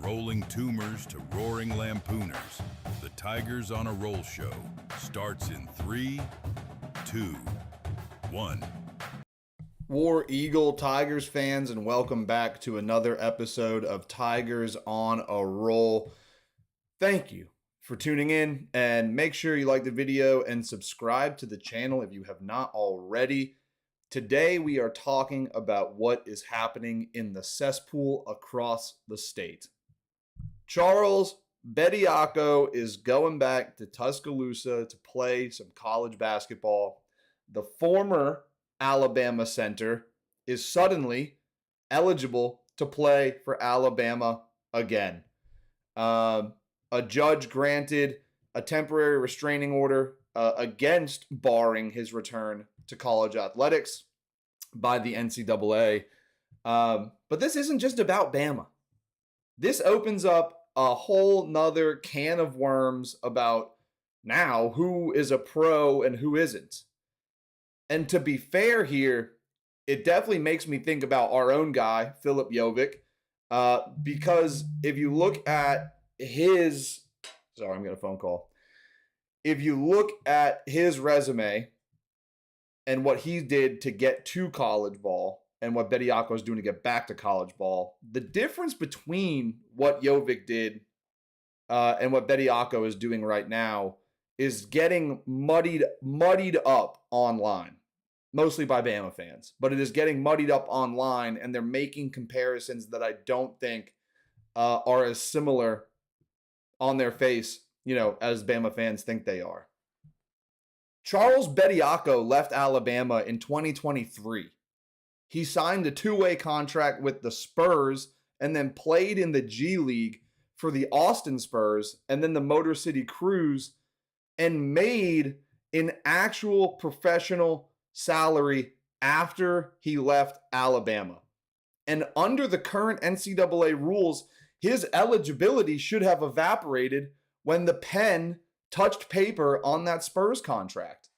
rolling tumors to roaring lampooners, the Tigers on a Roll show starts in 3, 2, 1. War Eagle Tigers fans, and welcome back to another episode of Tigers on a Roll. Thank you for tuning in, and make sure you like the video and subscribe to the channel if you have not already. Today we are talking about what is happening in the cesspool across the state. Charles Bediako is going back to Tuscaloosa to play some college basketball. The former Alabama center is suddenly eligible to play for Alabama again. A judge granted a temporary restraining order against barring his return to college athletics by the NCAA. But this isn't just about Bama. This opens up a whole nother can of worms about now who is a pro and who isn't. And to be fair here, it definitely makes me think about our own guy, Philip Jovic, because if you look at his, sorry, I'm getting a phone call. If you look at his resume and what he did to get to college ball and what Bediako is doing to get back to college ball, the difference between what Jovic did and what Bediako is doing right now is getting muddied up online, mostly by Bama fans. But it is getting muddied up online, and they're making comparisons that I don't think are as similar on their face, as Bama fans think they are. Charles Bediako left Alabama in 2023. He signed a two-way contract with the Spurs and then played in the G League for the Austin Spurs and then the Motor City Cruise and made an actual professional salary after he left Alabama. And under the current NCAA rules, his eligibility should have evaporated when the pen touched paper on that Spurs contract.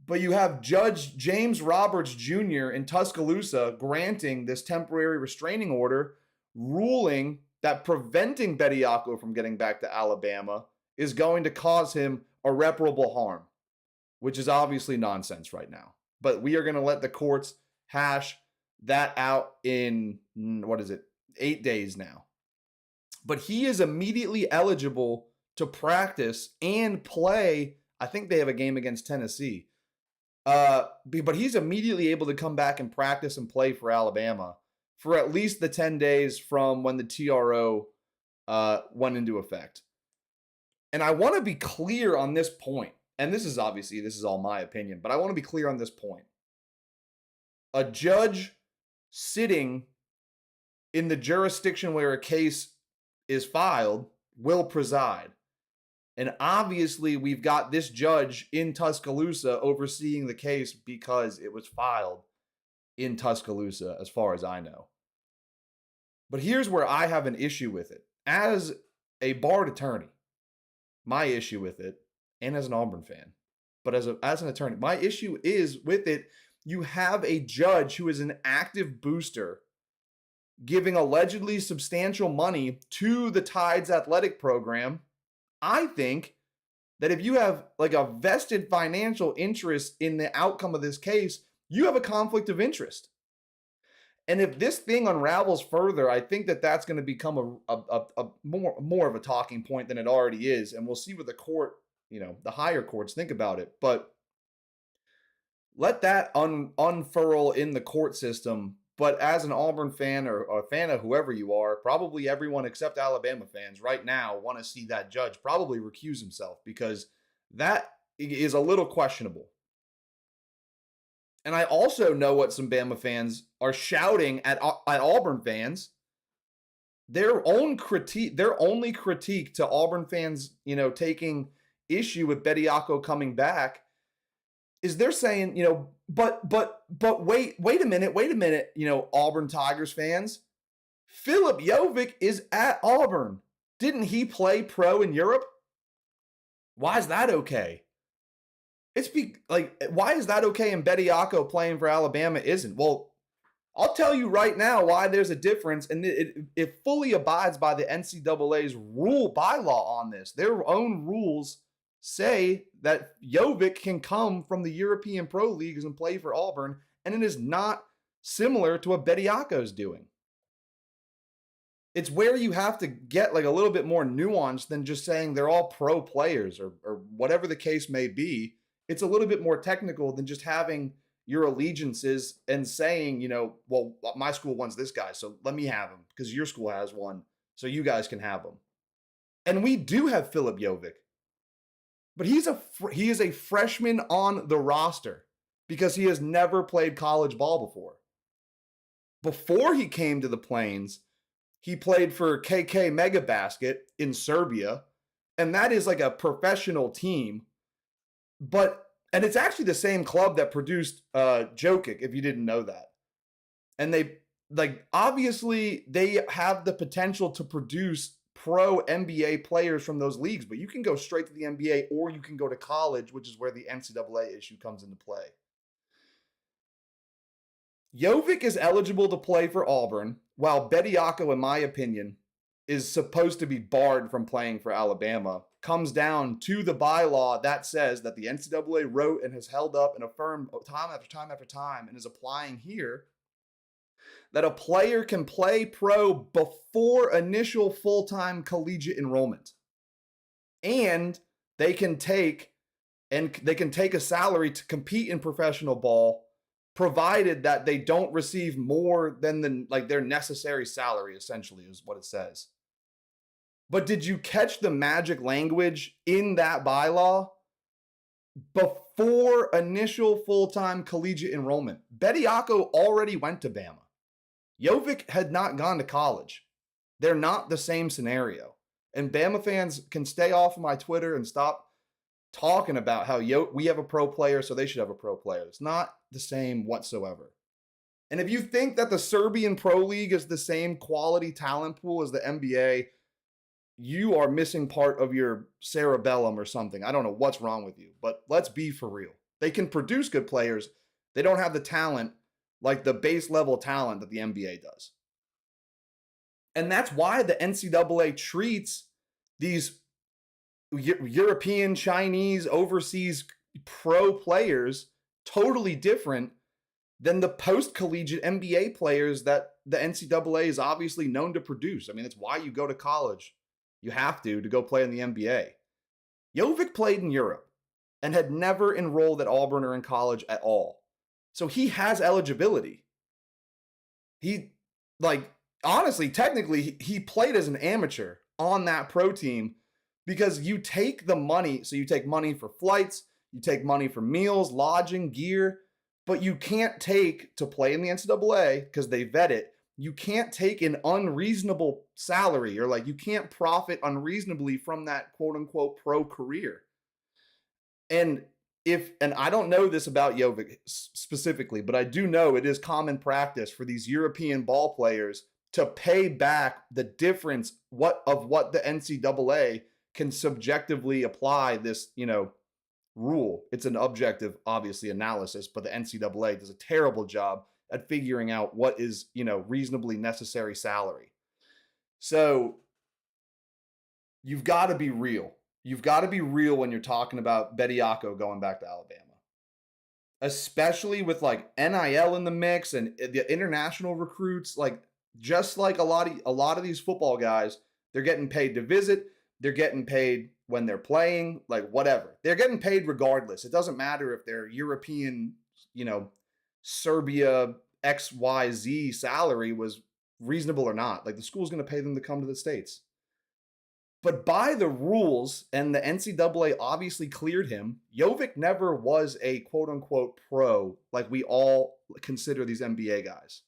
But you have Judge James Roberts Jr. in Tuscaloosa granting this temporary restraining order, ruling that preventing Bediako from getting back to Alabama is going to cause him irreparable harm, which is obviously nonsense right now. But we are going to let the courts hash that out in, 8 days now. But he is immediately eligible to practice and play. I think they have a game against Tennessee. But he's immediately able to come back and practice and play for Alabama for at least the 10 days from when the TRO went into effect. And I want to be clear on this point. And this is all my opinion, but I want to be clear on this point. A judge sitting in the jurisdiction where a case is filed will preside. And obviously, we've got this judge in Tuscaloosa overseeing the case because it was filed in Tuscaloosa, as far as I know. But here's where I have an issue with it. As a barred attorney, my issue with it, and as an Auburn fan, but as an attorney, my issue is with it, you have a judge who is an active booster giving allegedly substantial money to the Tides athletic program. I think that if you have like a vested financial interest in the outcome of this case, you have a conflict of interest. And if this thing unravels further, I think that that's going to become a more of a talking point than it already is. And we'll see what the court, the higher courts think about it. But let that unfurl in the court system. But as an Auburn fan or a fan of whoever you are, probably everyone except Alabama fans right now want to see that judge probably recuse himself, because that is a little questionable. And I also know what some Bama fans are shouting at Auburn fans. Their only critique to Auburn fans, taking issue with Bediako coming back is they're saying, but wait a minute, Auburn Tigers fans. Philip Jovic is at Auburn. Didn't he play pro in Europe? Why is that okay? Why is that okay and Bediako playing for Alabama isn't? Well, I'll tell you right now why there's a difference, and it fully abides by the NCAA's rule bylaw on this. Their own rules say that Jovic can come from the European Pro Leagues and play for Auburn, and it is not similar to what Bediako's doing. It's where you have to get like a little bit more nuance than just saying they're all pro players or whatever the case may be. It's a little bit more technical than just having your allegiances and saying, well, my school wants this guy, so let me have him because your school has one, so you guys can have him. And we do have Filip Jovic, but he is a freshman on the roster because he has never played college ball before. Before he came to the Plains, he played for KK Megabasket in Serbia, and that is like a professional team. And it's actually the same club that produced Jokic, if you didn't know that. And obviously they have the potential to produce pro NBA players from those leagues, but you can go straight to the NBA or you can go to college, which is where the NCAA issue comes into play. Jovic is eligible to play for Auburn, while Bediako, in my opinion, is supposed to be barred from playing for Alabama. Comes down to the bylaw that says that the NCAA wrote and has held up and affirmed time after time after time and is applying here, that a player can play pro before initial full-time collegiate enrollment. And they can take a salary to compete in professional ball, provided that they don't receive more than their necessary salary, essentially, is what it says. But did you catch the magic language in that bylaw? Before initial full-time collegiate enrollment. Bediako already went to Bama. Jovic had not gone to college. They're not the same scenario. And Bama fans can stay off of my Twitter and stop talking about how we have a pro player, so they should have a pro player. It's not the same whatsoever. And if you think that the Serbian Pro League is the same quality talent pool as the NBA, you are missing part of your cerebellum or something. I don't know what's wrong with you, but let's be for real. They can produce good players. They don't have the talent, like the base level talent that the NBA does. And that's why the NCAA treats these European, Chinese, overseas pro players totally different than the post-collegiate NBA players that the NCAA is obviously known to produce. I mean, it's why you go to college. You have to go play in the NBA. Jovic played in Europe and had never enrolled at Auburn or in college at all. So he has eligibility. Honestly, technically, he played as an amateur on that pro team because you take the money. So you take money for flights, you take money for meals, lodging, gear, but you can't take to play in the NCAA because they vet it. You can't take an unreasonable salary or you can't profit unreasonably from that quote unquote pro career. And I don't know this about Jovic specifically, but I do know it is common practice for these European ball players to pay back the difference of what the NCAA can subjectively apply this, rule. It's an objective, obviously, analysis, but the NCAA does a terrible job at figuring out what is, reasonably necessary salary. So you've got to be real. You've got to be real when you're talking about Bediako going back to Alabama, especially with NIL in the mix and the international recruits. Just like a lot of these football guys, they're getting paid to visit. They're getting paid when they're playing, whatever. They're getting paid regardless. It doesn't matter if they're European, Serbia XYZ salary was reasonable or not. The school's going to pay them to come to the States. But by the rules, and the NCAA obviously cleared him, Jovic never was a quote-unquote pro like we all consider these NBA guys.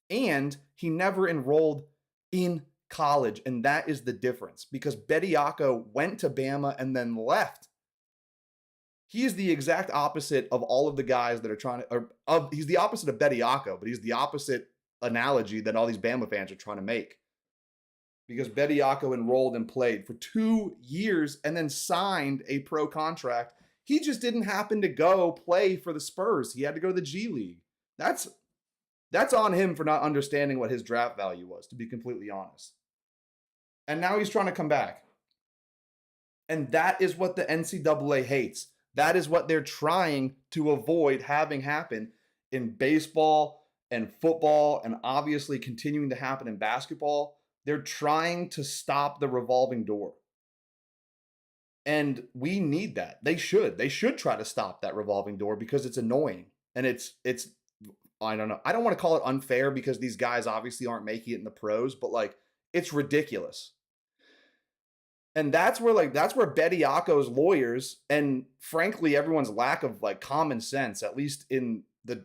And he never enrolled in college, and that is the difference because Bediako went to Bama and then left. He is the exact opposite of all of the guys that are trying to, he's the opposite of Bediako, but he's the opposite analogy that all these Bama fans are trying to make. Because Bediako enrolled and played for 2 years and then signed a pro contract. He just didn't happen to go play for the Spurs. He had to go to the G League. That's That's on him for not understanding what his draft value was, to be completely honest. And now he's trying to come back. And that is what the NCAA hates. That is what they're trying to avoid having happen in baseball and football, and obviously continuing to happen in basketball. They're trying to stop the revolving door. And we need that. They should try to stop that revolving door because it's annoying. And it's I don't know. I don't want to call it unfair because these guys obviously aren't making it in the pros, but like it's ridiculous. And that's where Bediako's lawyers and frankly everyone's lack of like common sense, at least in the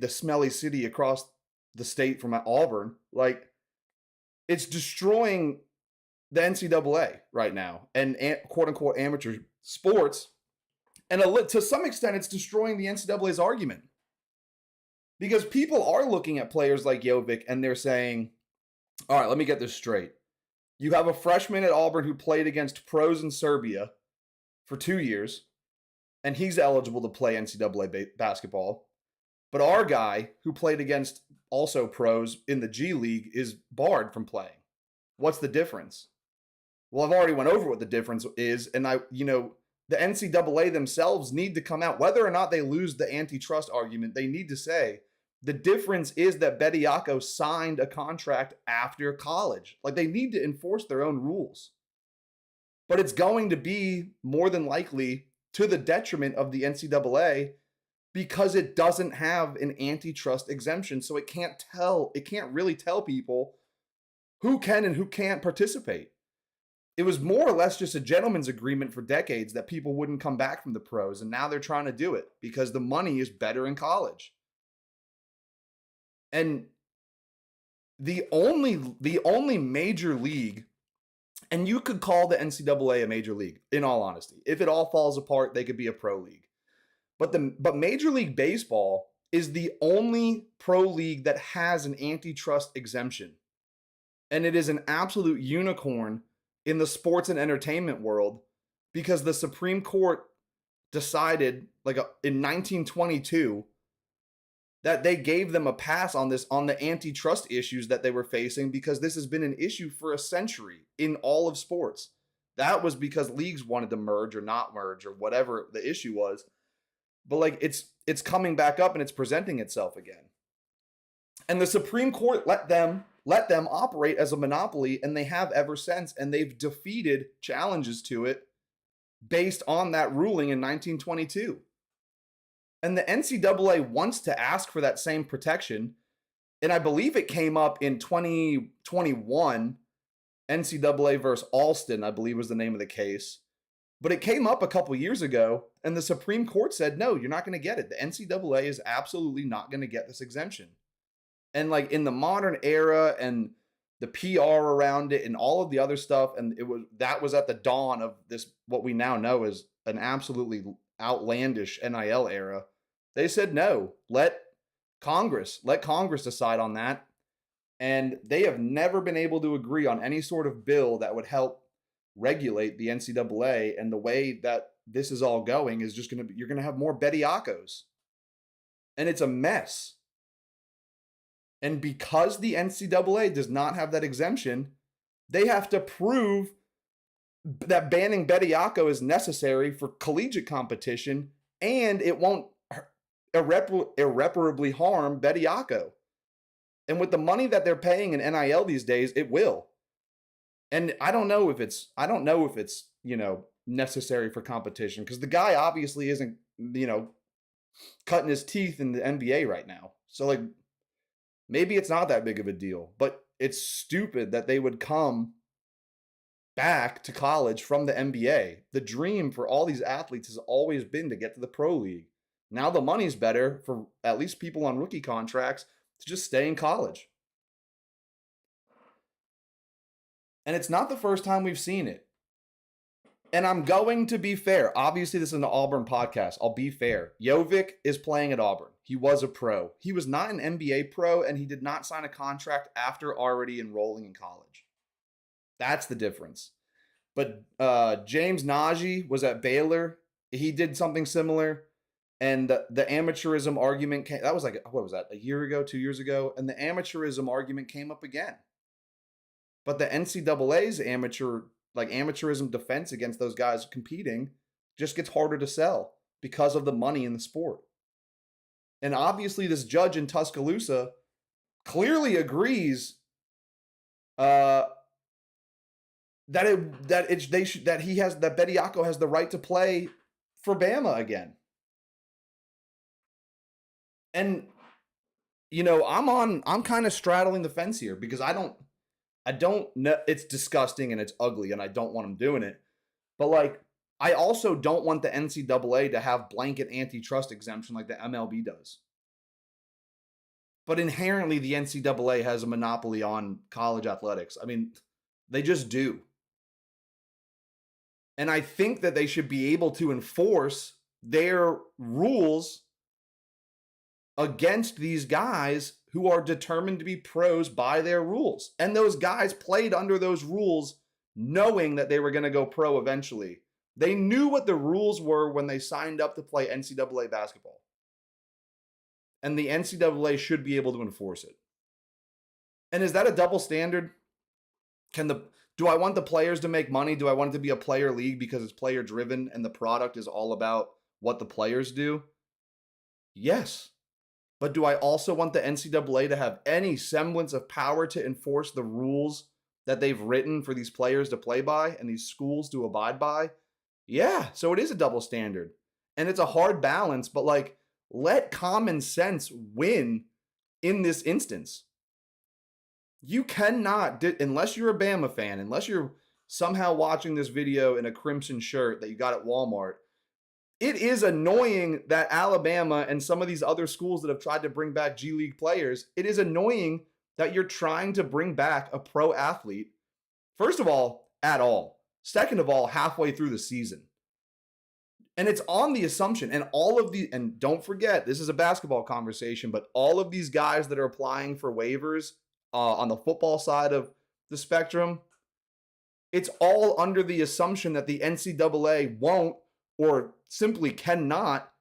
smelly city across the state from Auburn, like it's destroying the NCAA right now and quote unquote amateur sports. And to some extent, it's destroying the NCAA's argument because people are looking at players like Jovic and they're saying, all right, let me get this straight. You have a freshman at Auburn who played against pros in Serbia for 2 years, and he's eligible to play NCAA basketball. But our guy who played against also pros in the G League is barred from playing. What's the difference? Well, I've already went over what the difference is, and the NCAA themselves need to come out, whether or not they lose the antitrust argument, they need to say, the difference is that Bediako signed a contract after college. Like, they need to enforce their own rules. But it's going to be more than likely to the detriment of the NCAA because it doesn't have an antitrust exemption. So it can't really tell people who can and who can't participate. It was more or less just a gentleman's agreement for decades that people wouldn't come back from the pros. And now they're trying to do it because the money is better in college. And the only major league, and you could call the NCAA a major league, in all honesty. If it all falls apart, they could be a pro league. But Major League Baseball is the only pro league that has an antitrust exemption. And it is an absolute unicorn in the sports and entertainment world because the Supreme Court decided in 1922 that they gave them a pass on the antitrust issues that they were facing because this has been an issue for a century in all of sports. That was because leagues wanted to merge or not merge or whatever the issue was. But it's coming back up and it's presenting itself again. And the Supreme Court let them operate as a monopoly, and they have ever since, and they've defeated challenges to it based on that ruling in 1922. And the NCAA wants to ask for that same protection. And I believe it came up in 2021, NCAA versus Alston, I believe was the name of the case. But it came up a couple years ago, and the Supreme Court said, no, you're not going to get it. The NCAA is absolutely not going to get this exemption. And in the modern era and the PR around it and all of the other stuff, and that was at the dawn of this, what we now know is an absolutely outlandish NIL era. They said no, let Congress decide on that. And they have never been able to agree on any sort of bill that would help regulate the NCAA. And the way that this is all going is just you're going to have more Bediakos. And it's a mess. And because the NCAA does not have that exemption, they have to prove that banning Bediako is necessary for collegiate competition, and it won't irreparably harm Bediako. And with the money that they're paying in NIL these days, it will. And I don't know if it's necessary for competition because the guy obviously isn't, cutting his teeth in the NBA right now. So maybe it's not that big of a deal, but it's stupid that they would come back to college from the NBA. The dream for all these athletes has always been to get to the pro league. Now the money's better for at least people on rookie contracts to just stay in college. And it's not the first time we've seen it. And I'm going to be fair. Obviously, this is an Auburn podcast. I'll be fair. Jovic is playing at Auburn. He was a pro. He was not an NBA pro, and he did not sign a contract after already enrolling in college. That's the difference. But James Najee was at Baylor. He did something similar. And the amateurism argument came, that was like, what was that, a year ago, 2 years ago? And the amateurism argument came up again. But the NCAA's amateurism defense against those guys competing just gets harder to sell because of the money in the sport. And obviously, this judge in Tuscaloosa clearly agrees that Bediako has the right to play for Bama again. And I'm kind of straddling the fence here because I don't know, it's disgusting and it's ugly and I don't want them doing it. But like, I also don't want the NCAA to have blanket antitrust exemption like the MLB does. But inherently, the NCAA has a monopoly on college athletics. I mean, they just do. And I think that they should be able to enforce their rules against these guys who are determined to be pros by their rules. And those guys played under those rules knowing that they were going to go pro eventually. They knew what the rules were when they signed up to play NCAA basketball. And the NCAA should be able to enforce it. And is that a double standard? Do I want the players to make money? Do I want it to be a player league because it's player driven and the product is all about what the players do? Yes. But do I also want the NCAA to have any semblance of power to enforce the rules that they've written for these players to play by and these schools to abide by? Yeah, so it is a double standard. And it's a hard balance, but like, let common sense win in this instance. You cannot, unless you're a Bama fan, unless you're somehow watching this video in a crimson shirt that you got at Walmart, it is annoying that Alabama and some of these other schools that have tried to bring back G League players, it is annoying that you're trying to bring back a pro athlete, first of all, at all. Second of all, halfway through the season. And it's on the assumption, and don't forget, this is a basketball conversation, but all of these guys that are applying for waivers on the football side of the spectrum, it's all under the assumption that the NCAA won't or simply cannot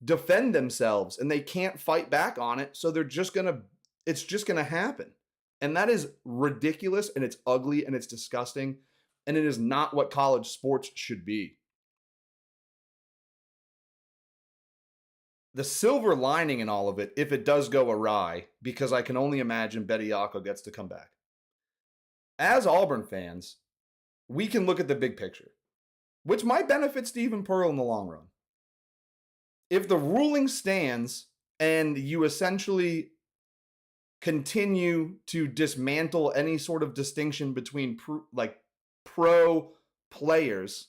defend themselves and they can't fight back on it. So it's just going to happen. And that is ridiculous and it's ugly and it's disgusting. And it is not what college sports should be. The silver lining in all of it, if it does go awry, because I can only imagine Bediako gets to come back. As Auburn fans, we can look at the big picture, which might benefit Stephen Pearl in the long run. If the ruling stands and you essentially continue to dismantle any sort of distinction between pro players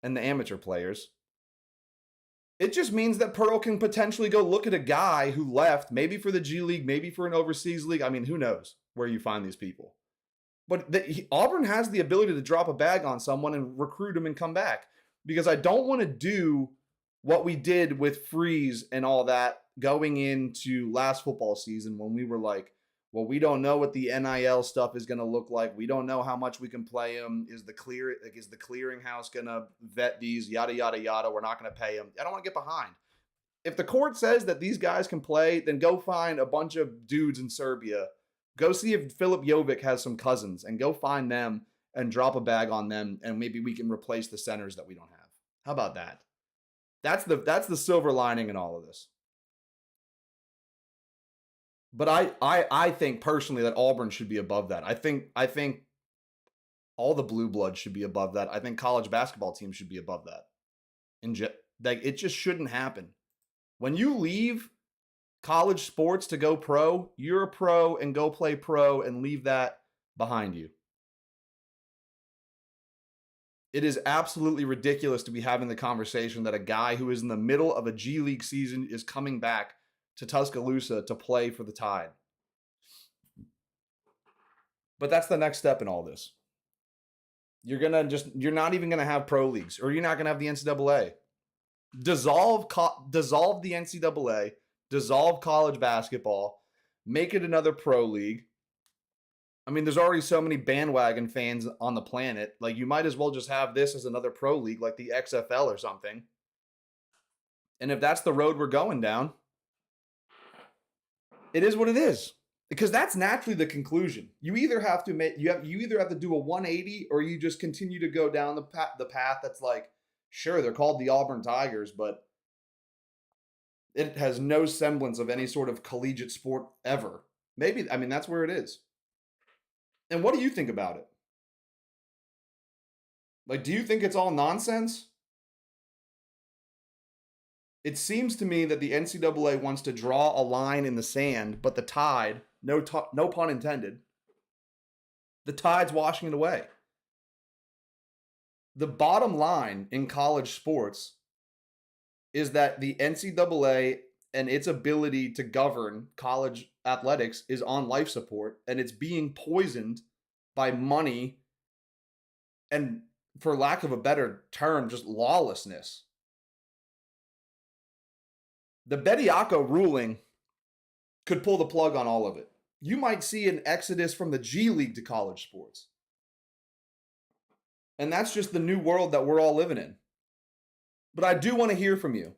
and the amateur players, it just means that Pearl can potentially go look at a guy who left, maybe for the G League, maybe for an overseas league. I mean, who knows where you find these people. But Auburn has the ability to drop a bag on someone and recruit him and come back. Because I don't want to do what we did with Freeze and all that going into last football season when we were like, well, we don't know what the NIL stuff is going to look like. We don't know how much we can play them. Is the clearinghouse going to vet these? Yada, yada, yada. We're not going to pay them. I don't want to get behind. If the court says that these guys can play, then go find a bunch of dudes in Serbia. Go see if Filip Jovic has some cousins and go find them and drop a bag on them. And maybe we can replace the centers that we don't have. How about that? That's the silver lining in all of this. But I think personally that Auburn should be above that. I think all the blue bloods should be above that. I think college basketball teams should be above that. It just shouldn't happen. When you leave college sports to go pro, you're a pro and go play pro and leave that behind you. It is absolutely ridiculous to be having the conversation that a guy who is in the middle of a G League season is coming back to Tuscaloosa to play for the Tide. But that's the next step in all this. You're not even going to have pro leagues, or you're not going to have the NCAA. Dissolve the NCAA, dissolve college basketball, make it another pro league. I mean, there's already so many bandwagon fans on the planet. Like, you might as well just have this as another pro league, like the XFL or something. And if that's the road we're going down, it is what it is. Because that's naturally the conclusion. You either have to do a 180 or you just continue to go down the path that's like, sure, they're called the Auburn Tigers, but it has no semblance of any sort of collegiate sport ever. Maybe, I mean, that's where it is. And what do you think about it? Like, do you think it's all nonsense? It seems to me that the NCAA wants to draw a line in the sand, but the tide, no pun intended, the tide's washing it away. The bottom line in college sports is that the NCAA and its ability to govern college athletics is on life support, and it's being poisoned by money and, for lack of a better term, just lawlessness. The Bediako ruling could pull the plug on all of it. You might see an exodus from the G League to college sports. And that's just the new world that we're all living in. But I do want to hear from you.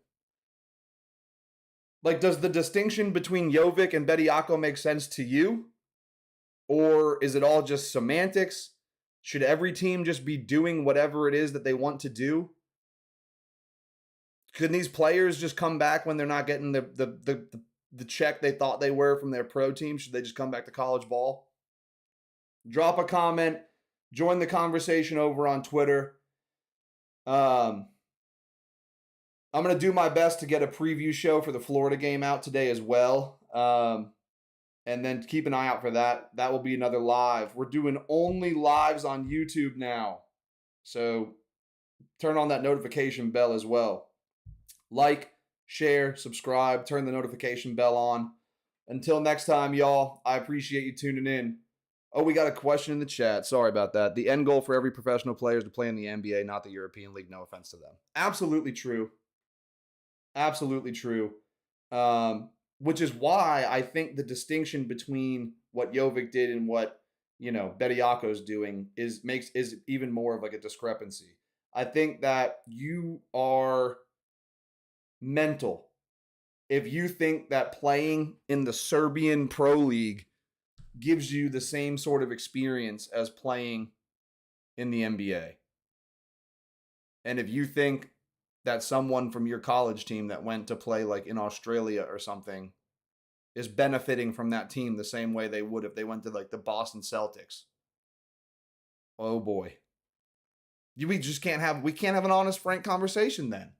Like, does the distinction between Jovic and Bediako make sense to you? Or is it all just semantics? Should every team just be doing whatever it is that they want to do? Can these players just come back when they're not getting the check they thought they were from their pro team? Should they just come back to college ball? Drop a comment. Join the conversation over on Twitter. I'm going to do my best to get a preview show for the Florida game out today as well. And then keep an eye out for that. That will be another live. We're doing only lives on YouTube now. So turn on that notification bell as well. Like, share, subscribe, turn the notification bell on. Until next time, y'all, I appreciate you tuning in. Oh, we got a question in the chat. Sorry about that. The end goal for every professional player is to play in the NBA, not the European League. No offense to them. Absolutely true. Absolutely true. Which is why I think the distinction between what Jovic did and what, Bediako's doing is even more of like a discrepancy. I think that you are mental if you think that playing in the Serbian Pro League gives you the same sort of experience as playing in the NBA. And if you think that someone from your college team that went to play like in Australia or something is benefiting from that team the same way they would if they went to like the Boston Celtics. Oh boy. We can't have an honest, frank conversation then.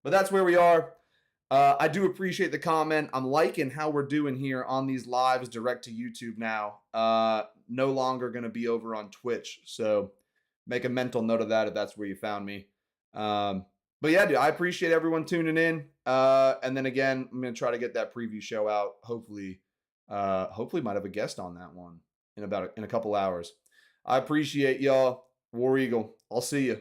But that's where we are. I do appreciate the comment. I'm liking how we're doing here on these lives direct to YouTube now. No longer going to be over on Twitch. So make a mental note of that if that's where you found me. But yeah, dude, I appreciate everyone tuning in. And then again, I'm going to try to get that preview show out. Hopefully might have a guest on that one in a couple hours. I appreciate y'all. War Eagle. I'll see you.